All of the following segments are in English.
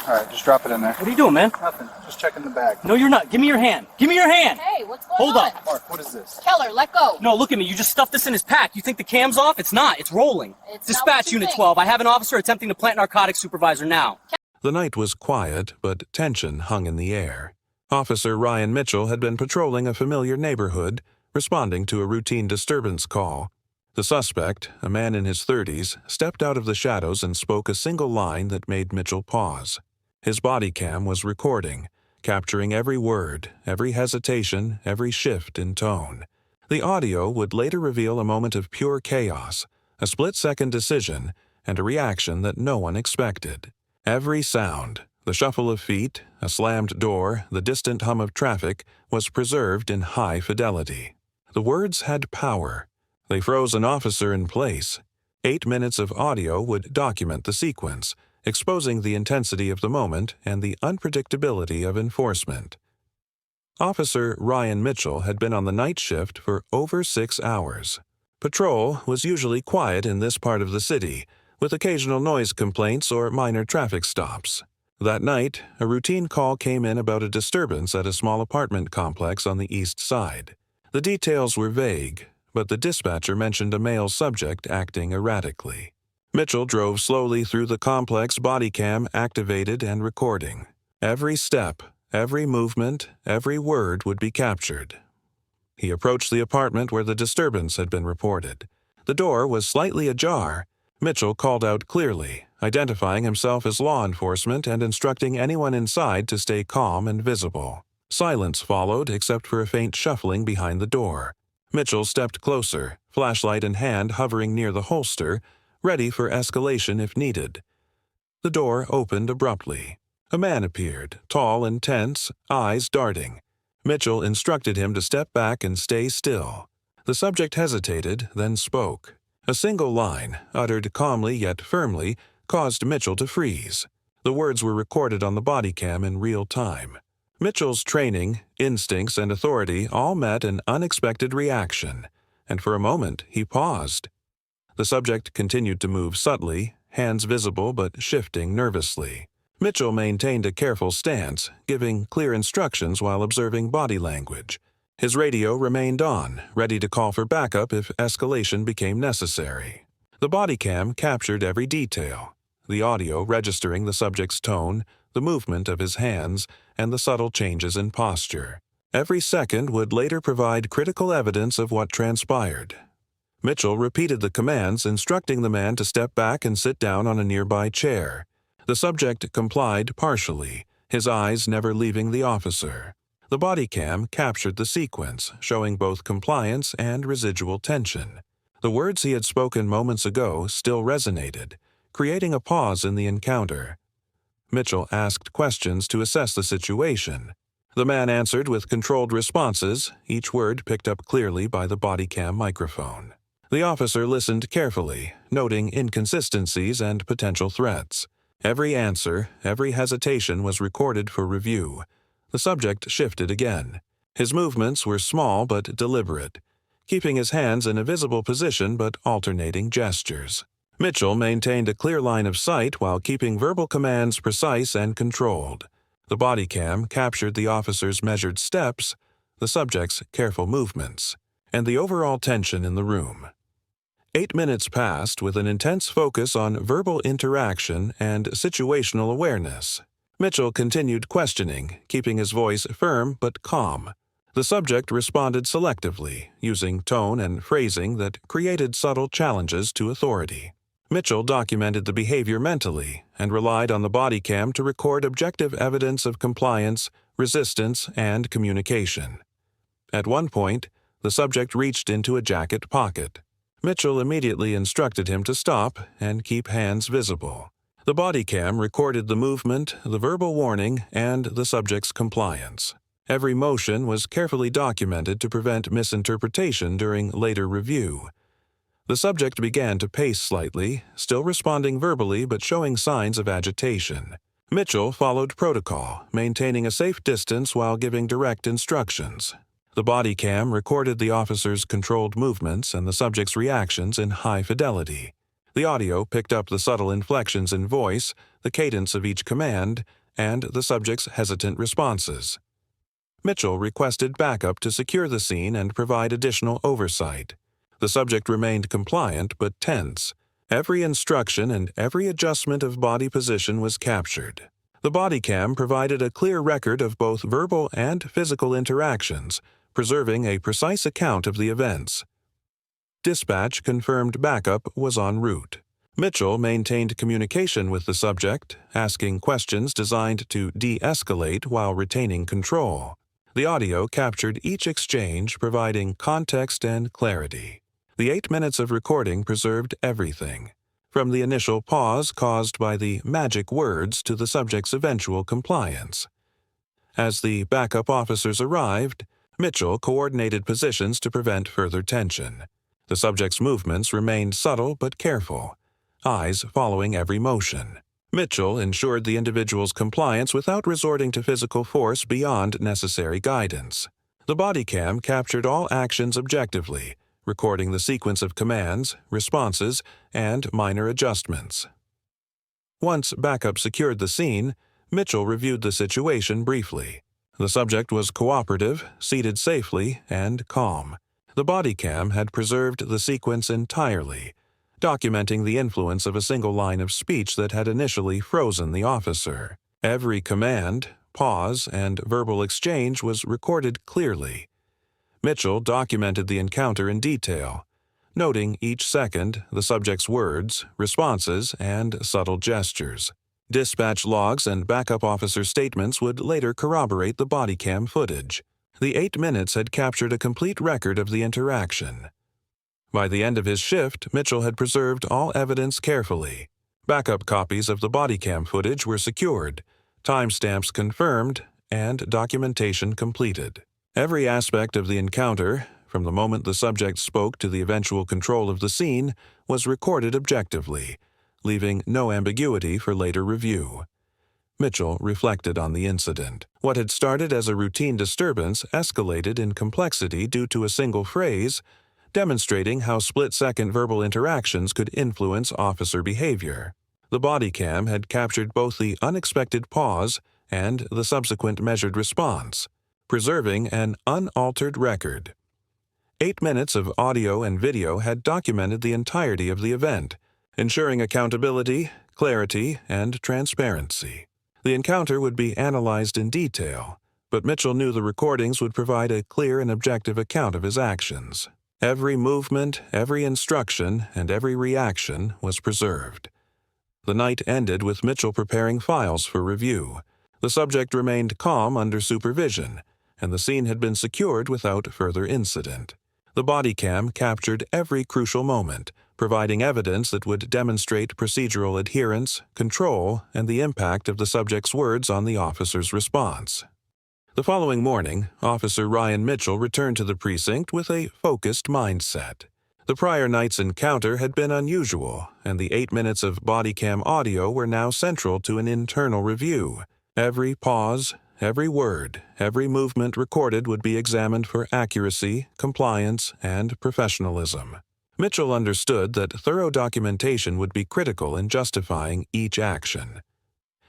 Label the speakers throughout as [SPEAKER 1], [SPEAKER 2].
[SPEAKER 1] All right, just drop it in there.
[SPEAKER 2] What are you doing, man?
[SPEAKER 1] Nothing. Just checking the bag.
[SPEAKER 2] No, you're not. Give me your hand. Give me your hand.
[SPEAKER 3] Hey, what's going
[SPEAKER 2] Hold
[SPEAKER 3] on?
[SPEAKER 2] up.
[SPEAKER 1] Mark, what is this?
[SPEAKER 3] Keller, let go.
[SPEAKER 2] No, look at me. You just stuffed this in his pack. You think the cam's off? It's not. It's rolling.
[SPEAKER 3] It's not
[SPEAKER 2] Dispatch
[SPEAKER 3] what you
[SPEAKER 2] Unit
[SPEAKER 3] think.
[SPEAKER 2] 12. I have an officer attempting to plant narcotics supervisor now.
[SPEAKER 4] The night was quiet, but tension hung in the air. Officer Ryan Mitchell had been patrolling a familiar neighborhood, responding to a routine disturbance call. The suspect, a man in his 30s, stepped out of the shadows and spoke a single line that made Mitchell pause. His body cam was recording, capturing every word, every hesitation, every shift in tone. The audio would later reveal a moment of pure chaos, a split-second decision, and a reaction that no one expected. Every sound, the shuffle of feet, a slammed door, the distant hum of traffic, was preserved in high fidelity. The words had power. They froze an officer in place. 8 minutes of audio would document the sequence, exposing the intensity of the moment and the unpredictability of enforcement. Officer Ryan Mitchell had been on the night shift for over 6 hours. Patrol was usually quiet in this part of the city, with occasional noise complaints or minor traffic stops. That night, a routine call came in about a disturbance at a small apartment complex on the east side. The details were vague, but the dispatcher mentioned a male subject acting erratically. Mitchell drove slowly through the complex, body cam activated and recording. Every step, every movement, every word would be captured. He approached the apartment where the disturbance had been reported. The door was slightly ajar. Mitchell called out clearly, identifying himself as law enforcement and instructing anyone inside to stay calm and visible. Silence followed except for a faint shuffling behind the door. Mitchell stepped closer, flashlight in hand hovering near the holster, ready for escalation if needed. The door opened abruptly. A man appeared, tall and tense, eyes darting. Mitchell instructed him to step back and stay still. The subject hesitated, then spoke. A single line, uttered calmly yet firmly, caused Mitchell to freeze. The words were recorded on the body cam in real time. Mitchell's training, instincts, and authority all met an unexpected reaction, and for a moment he paused. The subject continued to move subtly, hands visible but shifting nervously. Mitchell maintained a careful stance, giving clear instructions while observing body language. His radio remained on, ready to call for backup if escalation became necessary. The body cam captured every detail, the audio registering the subject's tone, the movement of his hands, and the subtle changes in posture. Every second would later provide critical evidence of what transpired. Mitchell repeated the commands, instructing the man to step back and sit down on a nearby chair. The subject complied partially, his eyes never leaving the officer. The body cam captured the sequence, showing both compliance and residual tension. The words he had spoken moments ago still resonated, creating a pause in the encounter. Mitchell asked questions to assess the situation. The man answered with controlled responses, each word picked up clearly by the body cam microphone. The officer listened carefully, noting inconsistencies and potential threats. Every answer, every hesitation was recorded for review. The subject shifted again. His movements were small but deliberate, keeping his hands in a visible position but alternating gestures. Mitchell maintained a clear line of sight while keeping verbal commands precise and controlled. The body cam captured the officer's measured steps, the subject's careful movements, and the overall tension in the room. 8 minutes passed with an intense focus on verbal interaction and situational awareness. Mitchell continued questioning, keeping his voice firm but calm. The subject responded selectively, using tone and phrasing that created subtle challenges to authority. Mitchell documented the behavior mentally and relied on the body cam to record objective evidence of compliance, resistance, and communication. At one point, the subject reached into a jacket pocket. Mitchell immediately instructed him to stop and keep hands visible. The body cam recorded the movement, the verbal warning, and the subject's compliance. Every motion was carefully documented to prevent misinterpretation during later review. The subject began to pace slightly, still responding verbally but showing signs of agitation. Mitchell followed protocol, maintaining a safe distance while giving direct instructions. The body cam recorded the officer's controlled movements and the subject's reactions in high fidelity. The audio picked up the subtle inflections in voice, the cadence of each command, and the subject's hesitant responses. Mitchell requested backup to secure the scene and provide additional oversight. The subject remained compliant but tense. Every instruction and every adjustment of body position was captured. The Bodycam provided a clear record of both verbal and physical interactions, preserving a precise account of the events. Dispatch confirmed backup was en route. Mitchell maintained communication with the subject, asking questions designed to de-escalate while retaining control. The audio captured each exchange, providing context and clarity. The 8 minutes of recording preserved everything, from the initial pause caused by the magic words to the subject's eventual compliance. As the backup officers arrived, Mitchell coordinated positions to prevent further tension. The subject's movements remained subtle but careful, eyes following every motion. Mitchell ensured the individual's compliance without resorting to physical force beyond necessary guidance. The Bodycam captured all actions objectively, recording the sequence of commands, responses, and minor adjustments. Once backup secured the scene, Mitchell reviewed the situation briefly. The subject was cooperative, seated safely, and calm. The Bodycam had preserved the sequence entirely, documenting the influence of a single line of speech that had initially frozen the officer. Every command, pause, and verbal exchange was recorded clearly. Mitchell documented the encounter in detail, noting each second the subject's words, responses, and subtle gestures. Dispatch logs and backup officer statements would later corroborate the Bodycam footage. The 8 minutes had captured a complete record of the interaction. By the end of his shift, Mitchell had preserved all evidence carefully. Backup copies of the Bodycam footage were secured, timestamps confirmed, and documentation completed. Every aspect of the encounter, from the moment the subject spoke to the eventual control of the scene, was recorded objectively, leaving no ambiguity for later review. Mitchell reflected on the incident. What had started as a routine disturbance escalated in complexity due to a single phrase, demonstrating how split-second verbal interactions could influence officer behavior. The Bodycam had captured both the unexpected pause and the subsequent measured response, preserving an unaltered record. 8 minutes of audio and video had documented the entirety of the event, ensuring accountability, clarity, and transparency. The encounter would be analyzed in detail, but Mitchell knew the recordings would provide a clear and objective account of his actions. Every movement, every instruction, and every reaction was preserved. The night ended with Mitchell preparing files for review. The subject remained calm under supervision, and the scene had been secured without further incident. The Bodycam captured every crucial moment, providing evidence that would demonstrate procedural adherence, control, and the impact of the subject's words on the officer's response. The following morning, Officer Ryan Mitchell returned to the precinct with a focused mindset. The prior night's encounter had been unusual, and the 8 minutes of Bodycam audio were now central to an internal review. Every pause, every word, every movement recorded would be examined for accuracy, compliance, and professionalism. Mitchell understood that thorough documentation would be critical in justifying each action.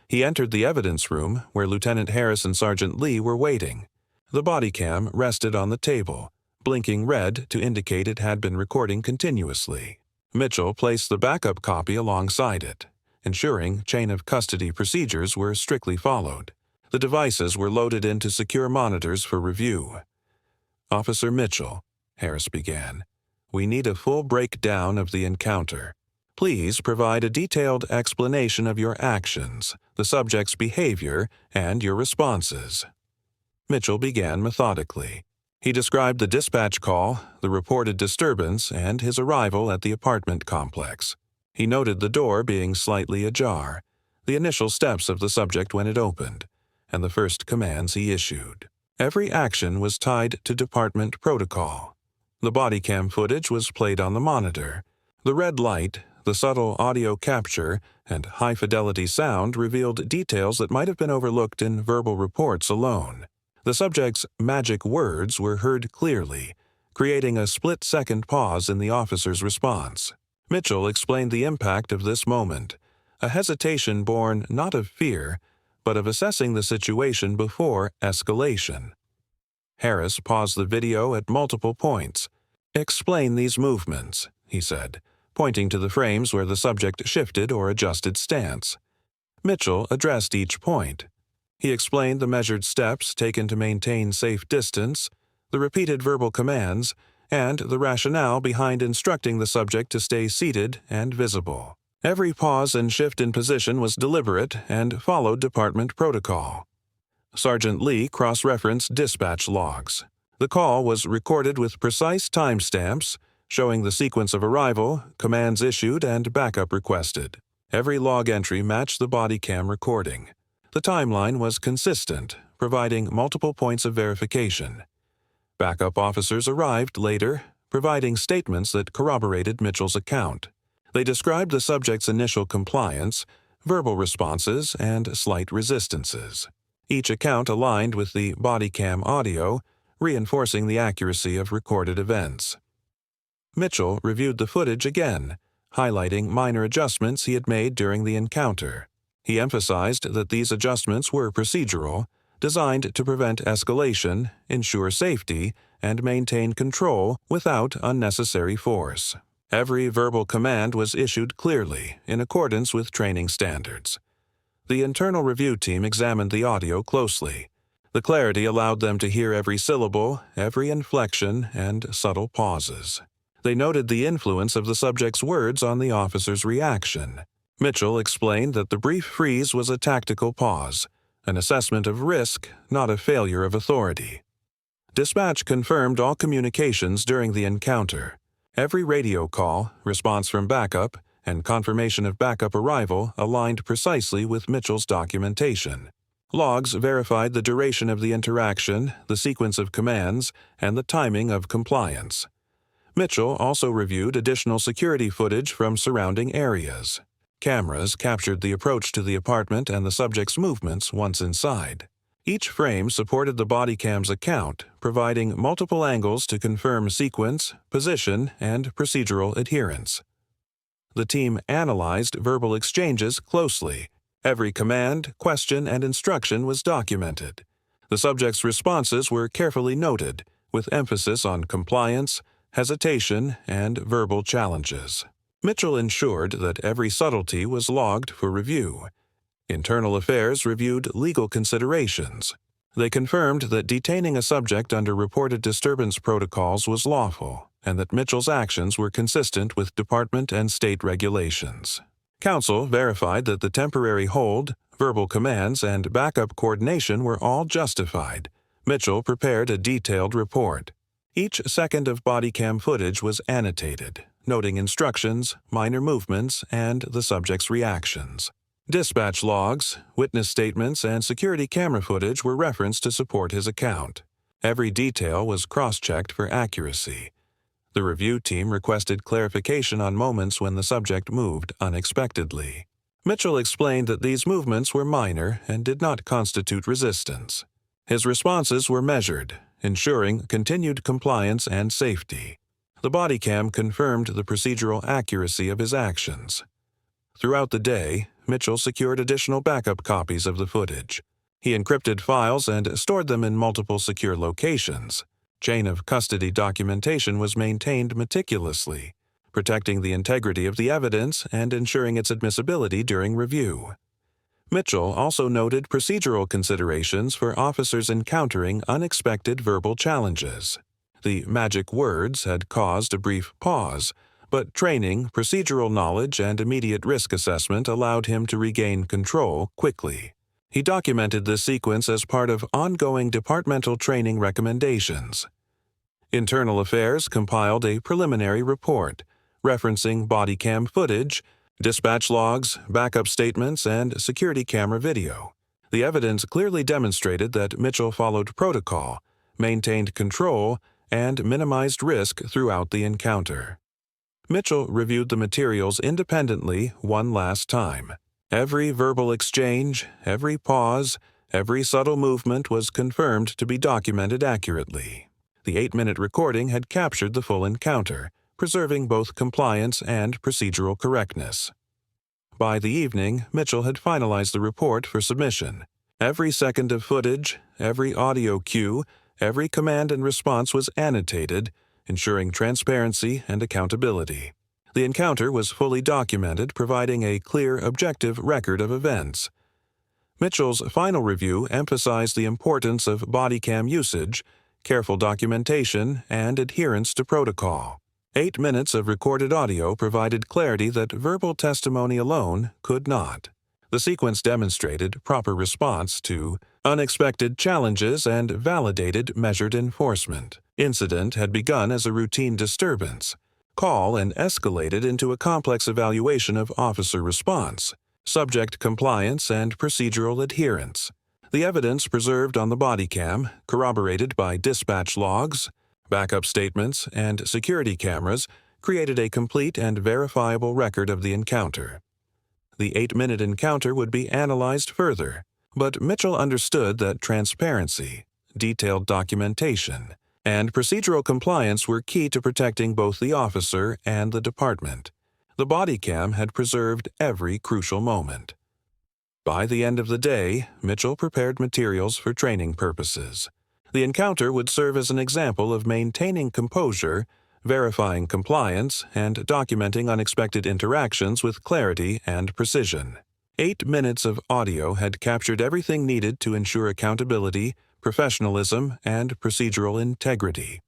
[SPEAKER 4] He entered the evidence room, where Lieutenant Harris and Sergeant Lee were waiting. The Bodycam rested on the table, blinking red to indicate it had been recording continuously. Mitchell placed the backup copy alongside it, ensuring chain of custody procedures were strictly followed. The devices were loaded into secure monitors for review. "Officer Mitchell," Harris began, "we need a full breakdown of the encounter. Please provide a detailed explanation of your actions, the subject's behavior, and your responses." Mitchell began methodically. He described the dispatch call, the reported disturbance, and his arrival at the apartment complex. He noted the door being slightly ajar, the initial steps of the subject when it opened, and the first commands he issued. Every action was tied to department protocol. The Bodycam footage was played on the monitor. The red light, the subtle audio capture, and high-fidelity sound revealed details that might have been overlooked in verbal reports alone. The subject's magic words were heard clearly, creating a split-second pause in the officer's response. Mitchell explained the impact of this moment, a hesitation born not of fear, but of assessing the situation before escalation. Harris paused the video at multiple points. "Explain these movements," he said, pointing to the frames where the subject shifted or adjusted stance. Mitchell addressed each point. He explained the measured steps taken to maintain safe distance, the repeated verbal commands, and the rationale behind instructing the subject to stay seated and visible. Every pause and shift in position was deliberate and followed department protocol. Sergeant Lee cross-referenced dispatch logs. The call was recorded with precise timestamps, showing the sequence of arrival, commands issued, and backup requested. Every log entry matched the Bodycam recording. The timeline was consistent, providing multiple points of verification. Backup officers arrived later, providing statements that corroborated Mitchell's account. They described the subject's initial compliance, verbal responses, and slight resistances. Each account aligned with the Bodycam audio, reinforcing the accuracy of recorded events. Mitchell reviewed the footage again, highlighting minor adjustments he had made during the encounter. He emphasized that these adjustments were procedural, designed to prevent escalation, ensure safety, and maintain control without unnecessary force. Every verbal command was issued clearly, in accordance with training standards. The internal review team examined the audio closely. The clarity allowed them to hear every syllable, every inflection, and subtle pauses. They noted the influence of the subject's words on the officer's reaction. Mitchell explained that the brief freeze was a tactical pause, an assessment of risk, not a failure of authority. Dispatch confirmed all communications during the encounter. Every radio call, response from backup, and confirmation of backup arrival aligned precisely with Mitchell's documentation. Logs verified the duration of the interaction, the sequence of commands, and the timing of compliance. Mitchell also reviewed additional security footage from surrounding areas. Cameras captured the approach to the apartment and the subject's movements once inside. Each frame supported the Bodycam's account, providing multiple angles to confirm sequence, position, and procedural adherence. The team analyzed verbal exchanges closely. Every command, question, and instruction was documented. The subject's responses were carefully noted, with emphasis on compliance, hesitation, and verbal challenges. Mitchell ensured that every subtlety was logged for review. Internal Affairs reviewed legal considerations. They confirmed that detaining a subject under reported disturbance protocols was lawful, and that Mitchell's actions were consistent with department and state regulations. Counsel verified that the temporary hold, verbal commands, and backup coordination were all justified. Mitchell prepared a detailed report. Each second of Bodycam footage was annotated, noting instructions, minor movements, and the subject's reactions. Dispatch logs, witness statements, and security camera footage were referenced to support his account. Every detail was cross-checked for accuracy. The review team requested clarification on moments when the subject moved unexpectedly. Mitchell explained that these movements were minor and did not constitute resistance. His responses were measured, ensuring continued compliance and safety. The Bodycam confirmed the procedural accuracy of his actions. Throughout the day, Mitchell secured additional backup copies of the footage. He encrypted files and stored them in multiple secure locations. Chain of custody documentation was maintained meticulously, protecting the integrity of the evidence and ensuring its admissibility during review. Mitchell also noted procedural considerations for officers encountering unexpected verbal challenges. The magic words had caused a brief pause, but training, procedural knowledge, and immediate risk assessment allowed him to regain control quickly. He documented this sequence as part of ongoing departmental training recommendations. Internal Affairs compiled a preliminary report, referencing Bodycam footage, dispatch logs, backup statements, and security camera video. The evidence clearly demonstrated that Mitchell followed protocol, maintained control, and minimized risk throughout the encounter. Mitchell reviewed the materials independently one last time. Every verbal exchange, every pause, every subtle movement was confirmed to be documented accurately. The 8-minute recording had captured the full encounter, preserving both compliance and procedural correctness. By the evening, Mitchell had finalized the report for submission. Every second of footage, every audio cue, every command and response was annotated, ensuring transparency and accountability. The encounter was fully documented, providing a clear, objective record of events. Mitchell's final review emphasized the importance of Bodycam usage, careful documentation, and adherence to protocol. 8 minutes of recorded audio provided clarity that verbal testimony alone could not. The sequence demonstrated proper response to unexpected challenges and validated measured enforcement. Incident had begun as a routine disturbance. Call and escalated into a complex evaluation of officer response, subject compliance, and procedural adherence. The evidence preserved on the Bodycam, corroborated by dispatch logs, backup statements, and security cameras, created a complete and verifiable record of the encounter. The 8-minute encounter would be analyzed further, but Mitchell understood that transparency, detailed documentation, and procedural compliance were key to protecting both the officer and the department. The Bodycam had preserved every crucial moment. By the end of the day, Mitchell prepared materials for training purposes. The encounter would serve as an example of maintaining composure, verifying compliance, and documenting unexpected interactions with clarity and precision. 8 minutes of audio had captured everything needed to ensure accountability, professionalism, and procedural integrity.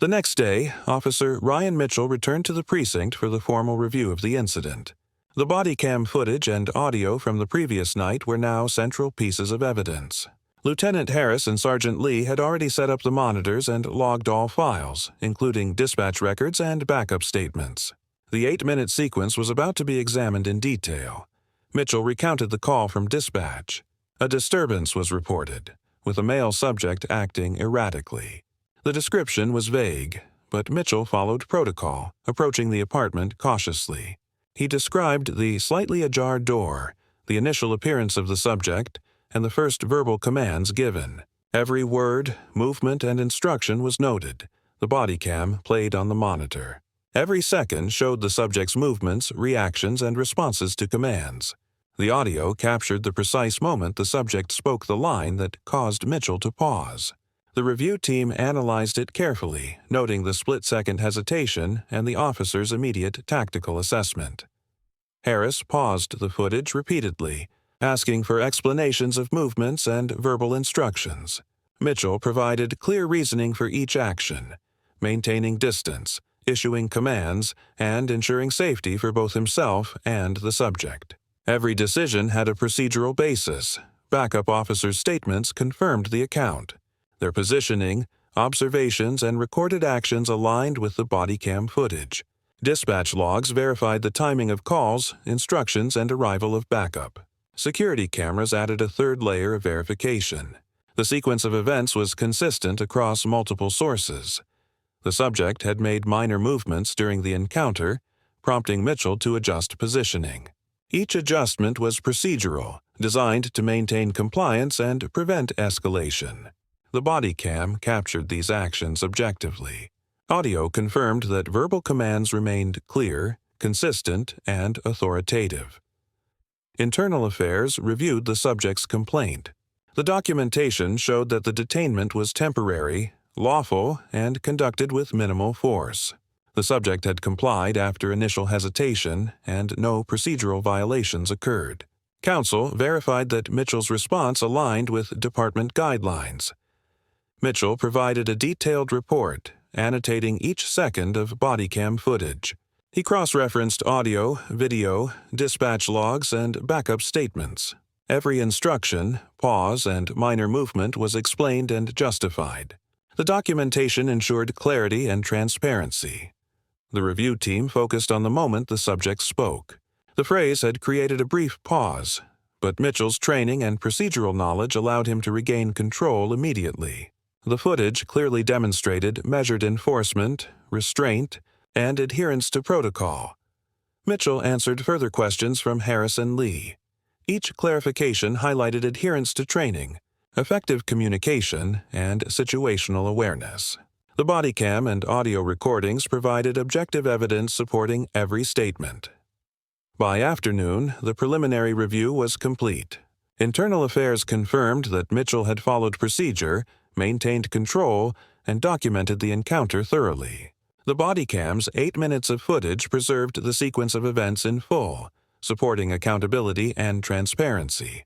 [SPEAKER 4] The next day, Officer Ryan Mitchell returned to the precinct for the formal review of the incident. The Bodycam footage and audio from the previous night were now central pieces of evidence. Lieutenant Harris and Sergeant Lee had already set up the monitors and logged all files, including dispatch records and backup statements. The 8-minute sequence was about to be examined in detail. Mitchell recounted the call from dispatch. A disturbance was reported, with a male subject acting erratically. The description was vague, but Mitchell followed protocol, approaching the apartment cautiously. He described the slightly ajar door, the initial appearance of the subject, and the first verbal commands given. Every word, movement, and instruction was noted. The Bodycam played on the monitor. Every second showed the subject's movements, reactions, and responses to commands. The audio captured the precise moment the subject spoke the line that caused Mitchell to pause. The review team analyzed it carefully, noting the split-second hesitation and the officer's immediate tactical assessment. Harris paused the footage repeatedly, asking for explanations of movements and verbal instructions. Mitchell provided clear reasoning for each action, maintaining distance, issuing commands, and ensuring safety for both himself and the subject. Every decision had a procedural basis. Backup officers' statements confirmed the account. Their positioning, observations, and recorded actions aligned with the Bodycam footage. Dispatch logs verified the timing of calls, instructions, and arrival of backup. Security cameras added a third layer of verification. The sequence of events was consistent across multiple sources. The subject had made minor movements during the encounter, prompting Mitchell to adjust positioning. Each adjustment was procedural, designed to maintain compliance and prevent escalation. The Bodycam captured these actions objectively. Audio confirmed that verbal commands remained clear, consistent, and authoritative. Internal Affairs reviewed the subject's complaint. The documentation showed that the detainment was temporary, lawful, and conducted with minimal force. The subject had complied after initial hesitation, and no procedural violations occurred. Counsel verified that Mitchell's response aligned with department guidelines. Mitchell provided a detailed report, annotating each second of Bodycam footage. He cross-referenced audio, video, dispatch logs, and backup statements. Every instruction, pause, and minor movement was explained and justified. The documentation ensured clarity and transparency. The review team focused on the moment the subject spoke. The phrase had created a brief pause, but Mitchell's training and procedural knowledge allowed him to regain control immediately. The footage clearly demonstrated measured enforcement, restraint, and adherence to protocol. Mitchell answered further questions from Harris and Lee. Each clarification highlighted adherence to training, effective communication, and situational awareness. The bodycam and audio recordings provided objective evidence supporting every statement. By afternoon, the preliminary review was complete. Internal Affairs confirmed that Mitchell had followed procedure, maintained control, and documented the encounter thoroughly. The bodycam's 8 minutes of footage preserved the sequence of events in full, supporting accountability and transparency.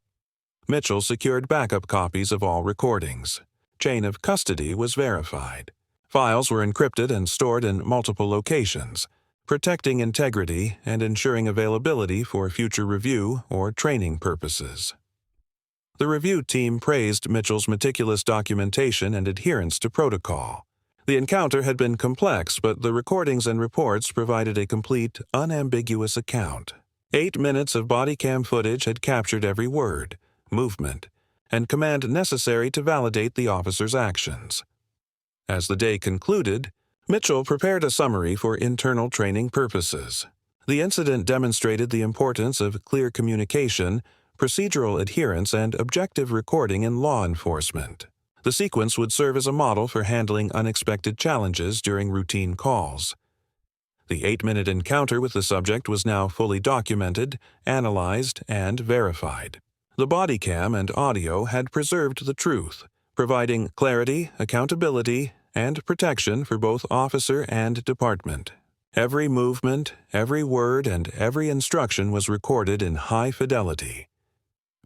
[SPEAKER 4] Mitchell secured backup copies of all recordings. Chain of custody was verified. Files were encrypted and stored in multiple locations, protecting integrity and ensuring availability for future review or training purposes. The review team praised Mitchell's meticulous documentation and adherence to protocol. The encounter had been complex, but the recordings and reports provided a complete, unambiguous account. 8 minutes of bodycam footage had captured every word, movement, and command necessary to validate the officer's actions. As the day concluded, Mitchell prepared a summary for internal training purposes. The incident demonstrated the importance of clear communication, procedural adherence, and objective recording in law enforcement. The sequence would serve as a model for handling unexpected challenges during routine calls. The 8-minute encounter with the subject was now fully documented, analyzed, and verified. The bodycam and audio had preserved the truth, providing clarity, accountability, and protection for both officer and department. Every movement, every word, and every instruction was recorded in high fidelity.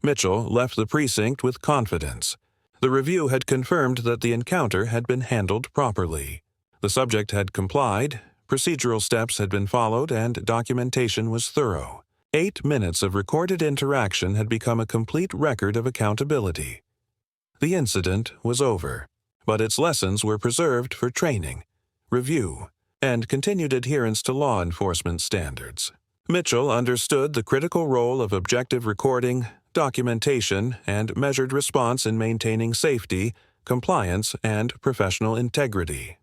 [SPEAKER 4] Mitchell left the precinct with confidence. The review had confirmed that the encounter had been handled properly. The subject had complied, procedural steps had been followed, and documentation was thorough. 8 minutes of recorded interaction had become a complete record of accountability. The incident was over, but its lessons were preserved for training, review, and continued adherence to law enforcement standards. Mitchell understood the critical role of objective recording, documentation, and measured response in maintaining safety, compliance, and professional integrity.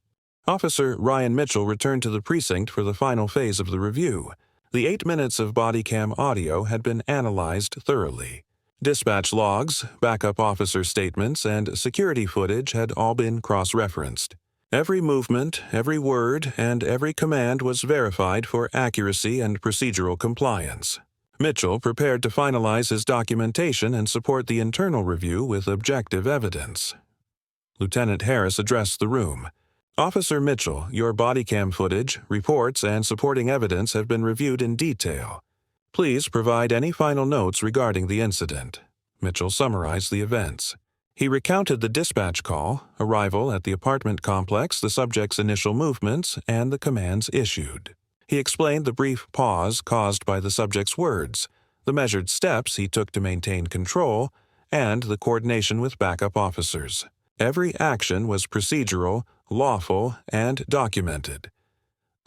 [SPEAKER 4] Officer Ryan Mitchell returned to the precinct for the final phase of the review. The 8 minutes of bodycam audio had been analyzed thoroughly. Dispatch logs, backup officer statements, and security footage had all been cross-referenced. Every movement, every word, and every command was verified for accuracy and procedural compliance. Mitchell prepared to finalize his documentation and support the internal review with objective evidence. Lieutenant Harris addressed the room. Officer Mitchell, your bodycam footage, reports, and supporting evidence have been reviewed in detail. Please provide any final notes regarding the incident. Mitchell summarized the events. He recounted the dispatch call, arrival at the apartment complex, the subject's initial movements, and the commands issued. He explained the brief pause caused by the subject's words, the measured steps he took to maintain control, and the coordination with backup officers. Every action was procedural, lawful, and documented.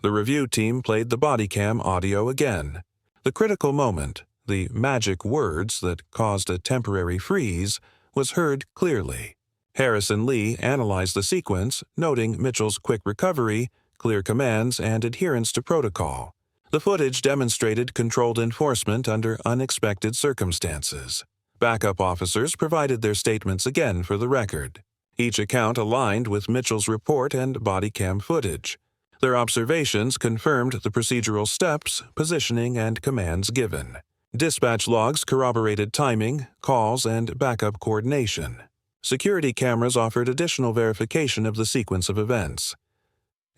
[SPEAKER 4] The review team played the bodycam audio again. The critical moment, the magic words that caused a temporary freeze, was heard clearly. Harris and Lee analyzed the sequence, noting Mitchell's quick recovery, clear commands, and adherence to protocol. The footage demonstrated controlled enforcement under unexpected circumstances. Backup officers provided their statements again for the record. Each account aligned with Mitchell's report and bodycam footage. Their observations confirmed the procedural steps, positioning, and commands given. Dispatch logs corroborated timing, calls, and backup coordination. Security cameras offered additional verification of the sequence of events.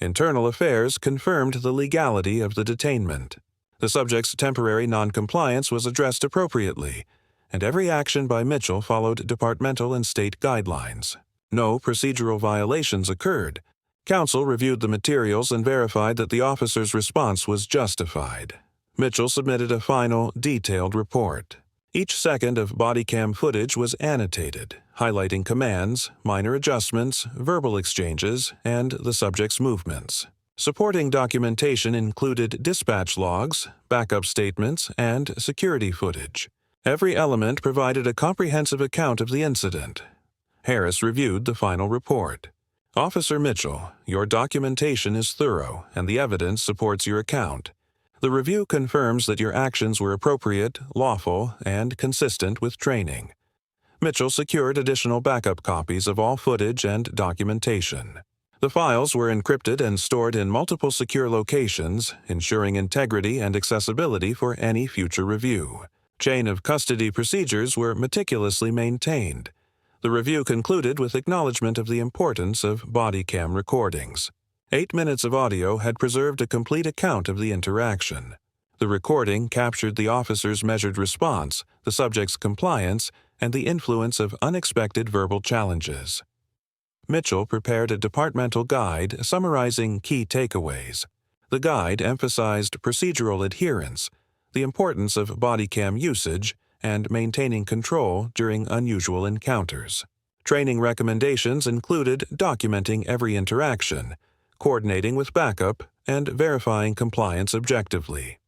[SPEAKER 4] Internal Affairs confirmed the legality of the detainment. The subject's temporary noncompliance was addressed appropriately, and every action by Mitchell followed departmental and state guidelines. No procedural violations occurred. Counsel reviewed the materials and verified that the officer's response was justified. Mitchell submitted a final, detailed report. Each second of bodycam footage was annotated, highlighting commands, minor adjustments, verbal exchanges, and the subject's movements. Supporting documentation included dispatch logs, backup statements, and security footage. Every element provided a comprehensive account of the incident. Harris reviewed the final report. Officer Mitchell, your documentation is thorough, and the evidence supports your account. The review confirms that your actions were appropriate, lawful, and consistent with training. Mitchell secured additional backup copies of all footage and documentation. The files were encrypted and stored in multiple secure locations, ensuring integrity and accessibility for any future review. Chain of custody procedures were meticulously maintained. The review concluded with acknowledgement of the importance of Bodycam recordings. 8 minutes of audio had preserved a complete account of the interaction. The recording captured the officer's measured response, the subject's compliance, and the influence of unexpected verbal challenges. Mitchell prepared a departmental guide summarizing key takeaways. The guide emphasized procedural adherence, the importance of Bodycam usage, and maintaining control during unusual encounters. Training recommendations included documenting every interaction, coordinating with backup, and verifying compliance objectively.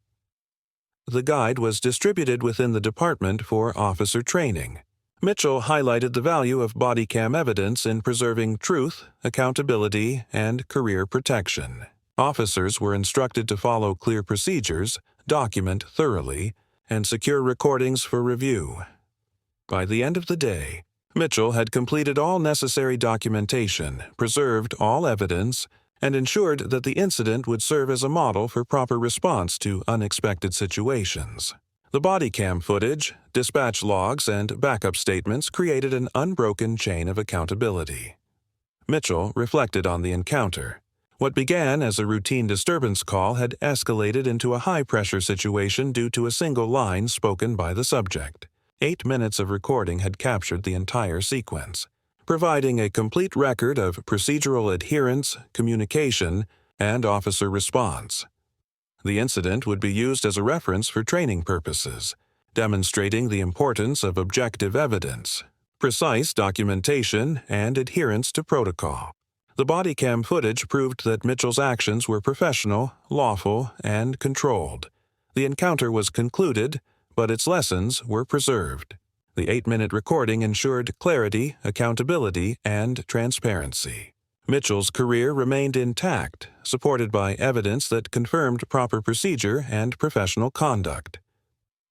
[SPEAKER 4] The guide was distributed within the department for officer training. Mitchell highlighted the value of Bodycam evidence in preserving truth, accountability, and career protection. Officers were instructed to follow clear procedures, document thoroughly, and secure recordings for review. By the end of the day, Mitchell had completed all necessary documentation, preserved all evidence, and ensured that the incident would serve as a model for proper response to unexpected situations. The Bodycam footage, dispatch logs, and backup statements created an unbroken chain of accountability. Mitchell reflected on the encounter. What began as a routine disturbance call had escalated into a high-pressure situation due to a single line spoken by the subject. 8 minutes of recording had captured the entire sequence, providing a complete record of procedural adherence, communication, and officer response. The incident would be used as a reference for training purposes, demonstrating the importance of objective evidence, precise documentation, and adherence to protocol. The Bodycam footage proved that Mitchell's actions were professional, lawful, and controlled. The encounter was concluded, but its lessons were preserved. The 8-minute recording ensured clarity, accountability, and transparency. Mitchell's career remained intact, supported by evidence that confirmed proper procedure and professional conduct.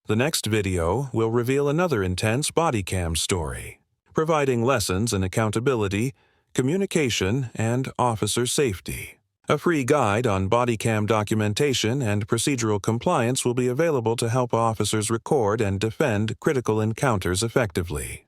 [SPEAKER 4] The next video will reveal another intense Bodycam story, providing lessons in accountability, communication, and officer safety. A free guide on Bodycam documentation and procedural compliance will be available to help officers record and defend critical encounters effectively.